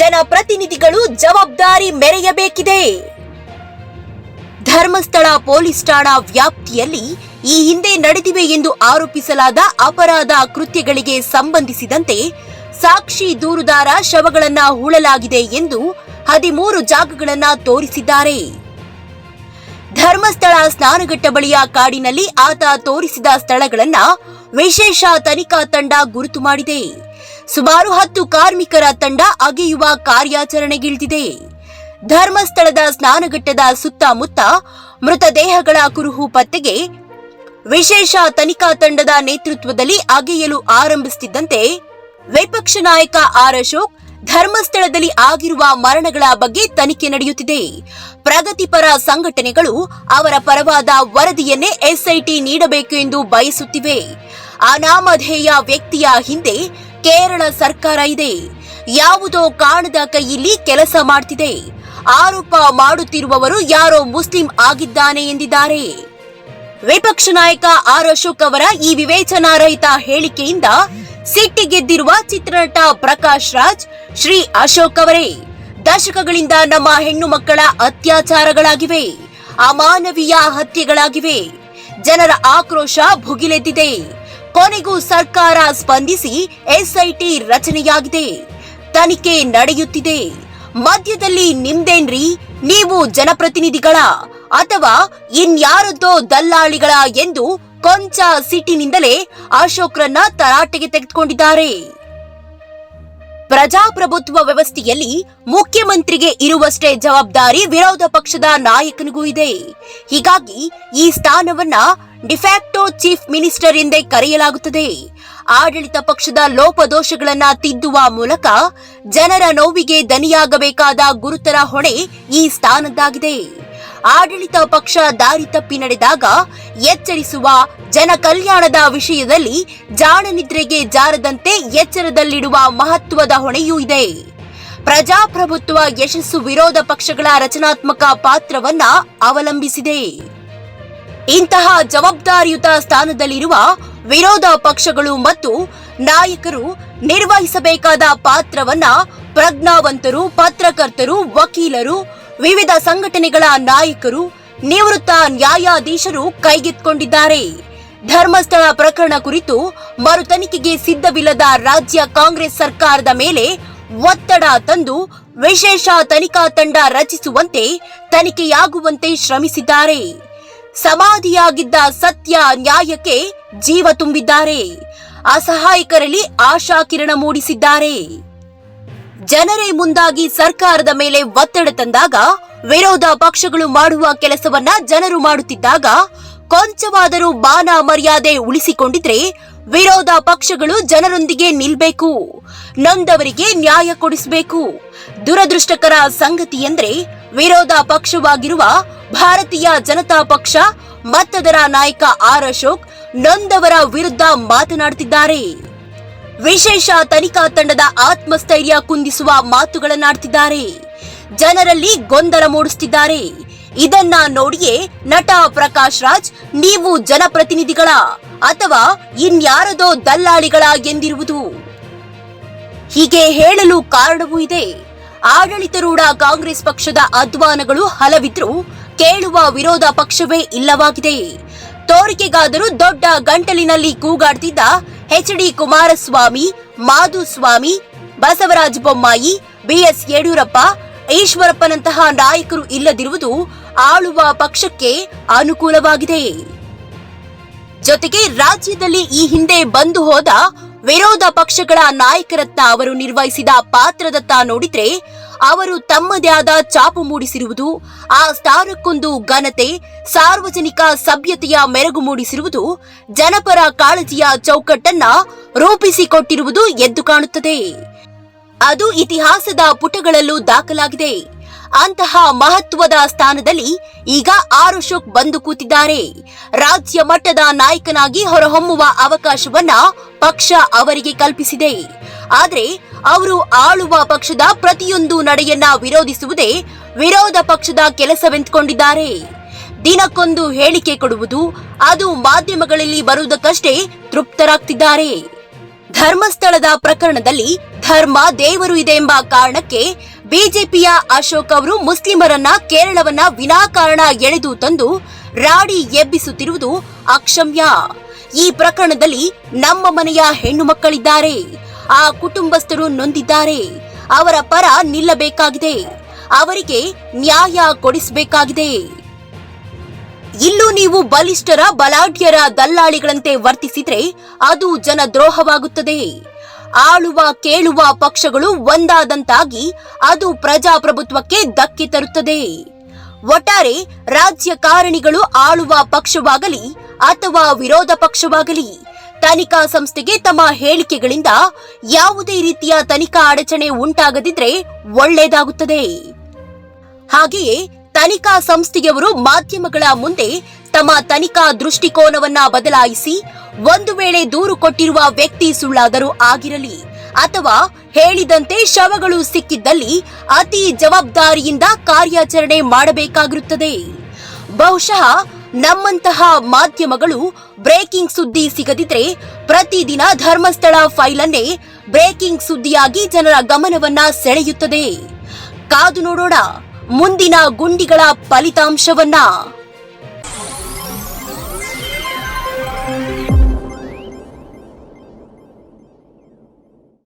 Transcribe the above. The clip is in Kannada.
ಜನಪ್ರತಿನಿಧಿಗಳು ಜವಾಬ್ದಾರಿ ಮೆರೆಯಬೇಕಿದೆ. ಧರ್ಮಸ್ಥಳ ಪೊಲೀಸ್ ಠಾಣಾ ವ್ಯಾಪ್ತಿಯಲ್ಲಿ ಈ ಹಿಂದೆ ನಡೆದಿವೆ ಎಂದು ಆರೋಪಿಸಲಾದ ಅಪರಾಧ ಕೃತ್ಯಗಳಿಗೆ ಸಂಬಂಧಿಸಿದಂತೆ ಸಾಕ್ಷಿ ದೂರುದಾರ ಶವಗಳನ್ನ ಹೂಳಲಾಗಿದೆ ಎಂದು 13 ಜಾಗಗಳನ್ನ ತೋರಿಸಿದ್ದಾರೆ. ಧರ್ಮಸ್ಥಳ ಸ್ನಾನಘಟ್ಟ ಬಳಿಯ ಕಾಡಿನಲ್ಲಿ ಆತ ತೋರಿಸಿದ ಸ್ಥಳಗಳನ್ನ ವಿಶೇಷ ತನಿಖಾ ತಂಡ ಗುರುತು ಮಾಡಿದೆ. ಸುಮಾರು 10 ಕಾರ್ಮಿಕರ ತಂಡ ಅಗೆಯುವ ಕಾರ್ಯಾಚರಣೆಗಿಳಿದಿದೆ. ಧರ್ಮಸ್ಥಳದ ಸ್ನಾನಘಟ್ಟದ ಸುತ್ತಮುತ್ತ ಮೃತದೇಹಗಳ ಕುರುಹು ಪತ್ತೆಗೆ ವಿಶೇಷ ತನಿಖಾ ತಂಡದ ನೇತೃತ್ವದಲ್ಲಿ ಅಗೆಯಲು ಆರಂಭಿಸುತ್ತಿದ್ದಂತೆ ವಿಪಕ್ಷ ನಾಯಕ ಆರ್ ಅಶೋಕ್ ಧರ್ಮಸ್ಥಳದಲ್ಲಿ ಆಗಿರುವ ಮರಣಗಳ ಬಗ್ಗೆ ತನಿಖೆ ನಡೆಯುತ್ತಿದೆ. ಪ್ರಗತಿಪರ ಸಂಘಟನೆಗಳು ಅವರ ಪರವಾದ ವರದಿಯನ್ನೇ ಎಸ್ಐಟಿ ನೀಡಬೇಕು ಎಂದು ಬಯಸುತ್ತಿವೆ. ಅನಾಮಧೇಯ ವ್ಯಕ್ತಿಯ ಹಿಂದೆ ಕೇರಳ ಸರ್ಕಾರ ಇದೆ. ಯಾವುದೋ ಕಾಣದ ಕೈಯಲ್ಲಿ ಕೆಲಸ ಮಾಡ್ತಿದೆ. ಆರೋಪ ಮಾಡುತ್ತಿರುವವರು ಯಾರೋ ಮುಸ್ಲಿಂ ಆಗಿದ್ದಾನೆ ಎಂದಿದ್ದಾರೆ. ವಿಪಕ್ಷ ನಾಯಕ ಆರ್ ಅಶೋಕ್ ಅವರ ಈ ವಿವೇಚನಾರಹಿತ ಹೇಳಿಕೆಯಿಂದ ಸಿಟ್ಟಿಗೆದ್ದಿರುವ ಚಿತ್ರನಟ ಪ್ರಕಾಶ್ ರಾಜ್, ಶ್ರೀ ಅಶೋಕ್ ಅವರೇ, ದಶಕಗಳಿಂದ ನಮ್ಮ ಹೆಣ್ಣು ಮಕ್ಕಳ ಅತ್ಯಾಚಾರಗಳಾಗಿವೆ, ಅಮಾನವೀಯ ಹತ್ಯೆಗಳಾಗಿವೆ. ಜನರ ಆಕ್ರೋಶ ಭುಗಿಲೆದ್ದಿದೆ. ಕೊನೆಗೂ ಸರ್ಕಾರ ಸ್ಪಂದಿಸಿ ಎಸ್ಐಟಿ ರಚನೆಯಾಗಿದೆ. ತನಿಖೆ ನಡೆಯುತ್ತಿದೆ. ಮಧ್ಯದಲ್ಲಿ ನಿಮ್ದೇನ್ರಿ? ನೀವು ಜನಪ್ರತಿನಿಧಿಗಳ ಅಥವಾ ಇನ್ಯಾರದ್ದೋ ದಲ್ಲಾಳಿಗಳ ಎಂದು ಕೊಂಚ ಸಿಟ್ಟಿನಿಂದಲೇ ಅಶೋಕ್ರನ್ನ ತರಾಟೆಗೆ ತೆಗೆದುಕೊಂಡಿದ್ದಾರೆ. ಪ್ರಜಾಪ್ರಭುತ್ವ ವ್ಯವಸ್ಥೆಯಲ್ಲಿ ಮುಖ್ಯಮಂತ್ರಿಗೆ ಇರುವಷ್ಟೇ ಜವಾಬ್ದಾರಿ ವಿರೋಧ ಪಕ್ಷದ ನಾಯಕನಿಗೂ ಇದೆ. ಹೀಗಾಗಿ ಈ ಸ್ಥಾನವನ್ನ ಡಿಫ್ಯಾಕ್ಟೋ ಚೀಫ್ ಮಿನಿಸ್ಟರ್ ಎಂದೇ ಕರೆಯಲಾಗುತ್ತದೆ. ಆಡಳಿತ ಪಕ್ಷದ ಲೋಪದೋಷಗಳನ್ನ ತಿದ್ದುವ ಮೂಲಕ ಜನರ ನೋವಿಗೆ ದನಿಯಾಗಬೇಕಾದ ಗುರುತರ ಹೊಣೆ ಈ ಸ್ಥಾನದ್ದಾಗಿದೆ. ಆಡಳಿತ ಪಕ್ಷ ದಾರಿ ತಪ್ಪಿ ನಡೆದಾಗ ಎಚ್ಚರಿಸುವ, ಜನ ಕಲ್ಯಾಣದ ವಿಷಯದಲ್ಲಿ ಜಾಣನಿದ್ರೆಗೆ ಜಾರದಂತೆ ಎಚ್ಚರದಲ್ಲಿಡುವ ಮಹತ್ವದ ಹೊಣೆಯೂ ಇದೆ. ಪ್ರಜಾಪ್ರಭುತ್ವ ಯಶಸ್ಸು ವಿರೋಧ ಪಕ್ಷಗಳ ರಚನಾತ್ಮಕ ಪಾತ್ರವನ್ನ ಅವಲಂಬಿಸಿದೆ. ಇಂತಹ ಜವಾಬ್ದಾರಿಯುತ ಸ್ಥಾನದಲ್ಲಿರುವ ವಿರೋಧ ಪಕ್ಷಗಳು ಮತ್ತು ನಾಯಕರು ನಿರ್ವಹಿಸಬೇಕಾದ ಪಾತ್ರವನ್ನ ಪ್ರಜ್ಞಾವಂತರು, ಪತ್ರಕರ್ತರು, ವಕೀಲರು, ವಿವಿಧ ಸಂಘಟನೆಗಳ ನಾಯಕರು, ನಿವೃತ್ತ ನ್ಯಾಯಾಧೀಶರು ಕೈಗೆತ್ತಿಕೊಂಡಿದ್ದಾರೆ. ಧರ್ಮಸ್ಥಳ ಪ್ರಕರಣ ಕುರಿತು ಮರು ತನಿಖೆಗೆ ಸಿದ್ಧವಿಲ್ಲದ ರಾಜ್ಯ ಕಾಂಗ್ರೆಸ್ ಸರ್ಕಾರದ ಮೇಲೆ ಒತ್ತಡ ತಂದು ವಿಶೇಷ ತನಿಖಾ ತಂಡ ರಚಿಸುವಂತೆ, ತನಿಖೆಯಾಗುವಂತೆ ಶ್ರಮಿಸಿದ್ದಾರೆ. ಸಮಾಧಿಯಾಗಿದ್ದ ಸತ್ಯ ನ್ಯಾಯಕ್ಕೆ ಜೀವ ತುಂಬಿದ್ದಾರೆ. ಅಸಹಾಯಕರಲ್ಲಿ ಆಶಾಕಿರಣ ಮೂಡಿಸಿದ್ದಾರೆ. ಜನರೇ ಮುಂದಾಗಿ ಸರ್ಕಾರದ ಮೇಲೆ ಒತ್ತಡ ತಂದಾಗ, ವಿರೋಧ ಪಕ್ಷಗಳು ಮಾಡುವ ಕೆಲಸವನ್ನ ಜನರು ಮಾಡುತ್ತಿದ್ದಾಗ ಕೊಂಚವಾದರೂ ಮಾನ ಮರ್ಯಾದೆ ಉಳಿಸಿಕೊಂಡಿದ್ರೆ ವಿರೋಧ ಪಕ್ಷಗಳು ಜನರೊಂದಿಗೆ ನಿಲ್ಬೇಕು, ನೊಂದವರಿಗೆ ನ್ಯಾಯ ಕೊಡಿಸಬೇಕು. ದುರದೃಷ್ಟಕರ ಸಂಗತಿ ಎಂದ್ರೆ ವಿರೋಧ ಪಕ್ಷವಾಗಿರುವ ಭಾರತೀಯ ಜನತಾ ಪಕ್ಷ ಮತ್ತದರ ನಾಯಕ ಆರ್ ಅಶೋಕ್ ನೊಂದವರ ವಿರುದ್ಧ ಮಾತನಾಡುತ್ತಿದ್ದಾರೆ. ವಿಶೇಷ ತನಿಖಾ ತಂಡದ ಆತ್ಮಸ್ಥೈರ್ಯ ಕುಂದಿಸುವ ಮಾತುಗಳನ್ನಾಡ್ತಿದ್ದಾರೆ. ಜನರಲ್ಲಿ ಗೊಂದಲ ಮೂಡಿಸುತ್ತಿದ್ದಾರೆ. ಇದನ್ನ ನೋಡಿಯೇ ನಟ ಪ್ರಕಾಶ್ ರಾಜ್, ನೀವು ಜನಪ್ರತಿನಿಧಿಗಳ ಅಥವಾ ಇನ್ಯಾರದೋ ದಲ್ಲಾಳಿಗಳ ಎಂದಿರುವುದು. ಹೀಗೆ ಹೇಳಲು ಕಾರಣವೂ ಇದೆ. ಆಡಳಿತಾರೂಢ ಕಾಂಗ್ರೆಸ್ ಪಕ್ಷದ ಅಧ್ವಾನಗಳು ಹಲವಿದ್ರೂ ಕೇಳುವ ವಿರೋಧ ಪಕ್ಷವೇ ಇಲ್ಲವಾಗಿದೆ. ತೋರಿಕೆಗಾದರೂ ದೊಡ್ಡ ಗಂಟಲಿನಲ್ಲಿ ಕೂಗಾಡ್ತಿದ್ದ ಎಚ್.ಡಿ. ಕುಮಾರಸ್ವಾಮಿ, ಮಾಧುಸ್ವಾಮಿ, ಬಸವರಾಜ ಬೊಮ್ಮಾಯಿ, ಬಿಎಸ್ ಯಡಿಯೂರಪ್ಪ, ಈಶ್ವರಪ್ಪನಂತಹ ನಾಯಕರು ಇಲ್ಲದಿರುವುದು ಆಳುವ ಪಕ್ಷಕ್ಕೆ ಅನುಕೂಲವಾಗಿದೆ. ಜೊತೆಗೆ ರಾಜ್ಯದಲ್ಲಿ ಈ ಹಿಂದೆ ಬಂದು ಹೋದ ವಿರೋಧ ಪಕ್ಷಗಳ ನಾಯಕರತ್ತ ಅವರು ನಿರ್ವಹಿಸಿದ ಪಾತ್ರದತ್ತ ನೋಡಿದ್ರೆ ಅವರು ತಮ್ಮದೇ ಆದ ಚಾಪು ಮೂಡಿಸಿರುವುದು, ಆ ಸ್ಥಾನಕ್ಕೊಂದು ಘನತೆ, ಸಾರ್ವಜನಿಕ ಸಭ್ಯತೆಯ ಮೆರುಗು ಮೂಡಿಸಿರುವುದು, ಜನಪರ ಕಾಳಜಿಯ ಚೌಕಟ್ಟನ್ನ ರೂಪಿಸಿಕೊಟ್ಟಿರುವುದು ಎದ್ದು ಕಾಣುತ್ತದೆ. ಅದು ಇತಿಹಾಸದ ಪುಟಗಳಲ್ಲೂ ದಾಖಲಾಗಿದೆ. ಅಂತಹ ಮಹತ್ವದ ಸ್ಥಾನದಲ್ಲಿ ಈಗ ಆರ್ ಅಶೋಕ್ ಬಂದು ಕೂತಿದ್ದಾರೆ. ರಾಜ್ಯ ಮಟ್ಟದ ನಾಯಕನಾಗಿ ಹೊರಹೊಮ್ಮುವ ಅವಕಾಶವನ್ನ ಪಕ್ಷ ಅವರಿಗೆ ಕಲ್ಪಿಸಿದೆ. ಆದರೆ ಅವರು ಆಳುವ ಪಕ್ಷದ ಪ್ರತಿಯೊಂದು ನಡೆಯನ್ನ ವಿರೋಧಿಸುವುದೇ ವಿರೋಧ ಪಕ್ಷದ ಕೆಲಸವೆಂದುಕೊಂಡಿದ್ದಾರೆ. ದಿನಕ್ಕೊಂದು ಹೇಳಿಕೆ ಕೊಡುವುದು, ಅದು ಮಾಧ್ಯಮಗಳಲ್ಲಿ ಬರುವುದಕ್ಕಷ್ಟೇ ತೃಪ್ತರಾಗ್ತಿದ್ದಾರೆ. ಧರ್ಮಸ್ಥಳದ ಪ್ರಕರಣದಲ್ಲಿ ಧರ್ಮ ದೇವರು ಇದೆ ಎಂಬ ಕಾರಣಕ್ಕೆ ಬಿಜೆಪಿಯ ಅಶೋಕ್ ಅವರು ಮುಸ್ಲಿಮರನ್ನ ಕೇರಳವನ್ನ ವಿನಾಕಾರಣ ಎಳೆದು ತಂದು ರಾಡಿ ಎಬ್ಬಿಸುತ್ತಿರುವುದು ಅಕ್ಷಮ್ಯ. ಈ ಪ್ರಕರಣದಲ್ಲಿ ನಮ್ಮ ಮನೆಯ ಹೆಣ್ಣು ಮಕ್ಕಳಿದ್ದಾರೆ. ಆ ಕುಟುಂಬಸ್ಥರು ನೊಂದಿದ್ದಾರೆ. ಅವರ ಪರ ನಿಲ್ಲಬೇಕಾಗಿದೆ. ಅವರಿಗೆ ನ್ಯಾಯ ಕೊಡಿಸಬೇಕಾಗಿದೆ. ಇಲ್ಲೂ ನೀವು ಬಲಿಷ್ಠರ ಬಲಾಢ್ಯರ ದಲ್ಲಾಳಿಗಳಂತೆ ವರ್ತಿಸಿದ್ರೆ ಅದು ಜನದ್ರೋಹವಾಗುತ್ತದೆ. ಆಳುವ ಕೇಳುವ ಪಕ್ಷಗಳು ಒಂದಾದಂತಾಗಿ ಅದು ಪ್ರಜಾಪ್ರಭುತ್ವಕ್ಕೆ ಧಕ್ಕೆ ತರುತ್ತದೆ. ಒಟ್ಟಾರೆ ರಾಜ್ಯಕಾರಣಿಗಳು ಆಳುವ ಪಕ್ಷವಾಗಲಿ ಅಥವಾ ವಿರೋಧ ಪಕ್ಷವಾಗಲಿ ತನಿಖಾ ಸಂಸ್ಥೆಗೆ ತಮ್ಮ ಹೇಳಿಕೆಗಳಿಂದ ಯಾವುದೇ ರೀತಿಯ ತನಿಖಾ ಅಡಚಣೆ ಉಂಟಾಗದಿದ್ರೆ ಒಳ್ಳೆಯದಾಗುತ್ತದೆ. ಹಾಗೆಯೇ ತನಿಖಾ ಸಂಸ್ಥೆಯವರು ಮಾಧ್ಯಮಗಳ ಮುಂದೆ ತಮ್ಮ ತನಿಖಾ ದೃಷ್ಟಿಕೋನವನ್ನ ಬದಲಾಯಿಸಿ ಒಂದು ವೇಳೆ ದೂರು ಕೊಟ್ಟಿರುವ ವ್ಯಕ್ತಿ ಸುಳ್ಳಾದರೂ ಆಗಿರಲಿ ಅಥವಾ ಹೇಳಿದಂತೆ ಶವಗಳು ಸಿಕ್ಕಿದ್ದಲ್ಲಿ ಅತಿ ಜವಾಬ್ದಾರಿಯಿಂದ ಕಾರ್ಯಾಚರಣೆ ಮಾಡಬೇಕಾಗಿರುತ್ತದೆ. ಬಹುಶಃ ನಮ್ಮಂತಹ ಮಾಧ್ಯಮಗಳು ಬ್ರೇಕಿಂಗ್ ಸುದ್ದಿ ಸಿಗದಿದ್ರೆ ಪ್ರತಿದಿನ ಧರ್ಮಸ್ಥಳ ಫೈಲ್ ಅನ್ನೇ ಬ್ರೇಕಿಂಗ್ ಸುದ್ದಿಯಾಗಿ ಜನರ ಗಮನವನ್ನ ಸೆಳೆಯುತ್ತದೆ. ಕಾದು ನೋಡೋಣ ಮುಂದಿನ ಗುಂಡಿಗಳ ಫಲಿತಾಂಶವನ್ನ.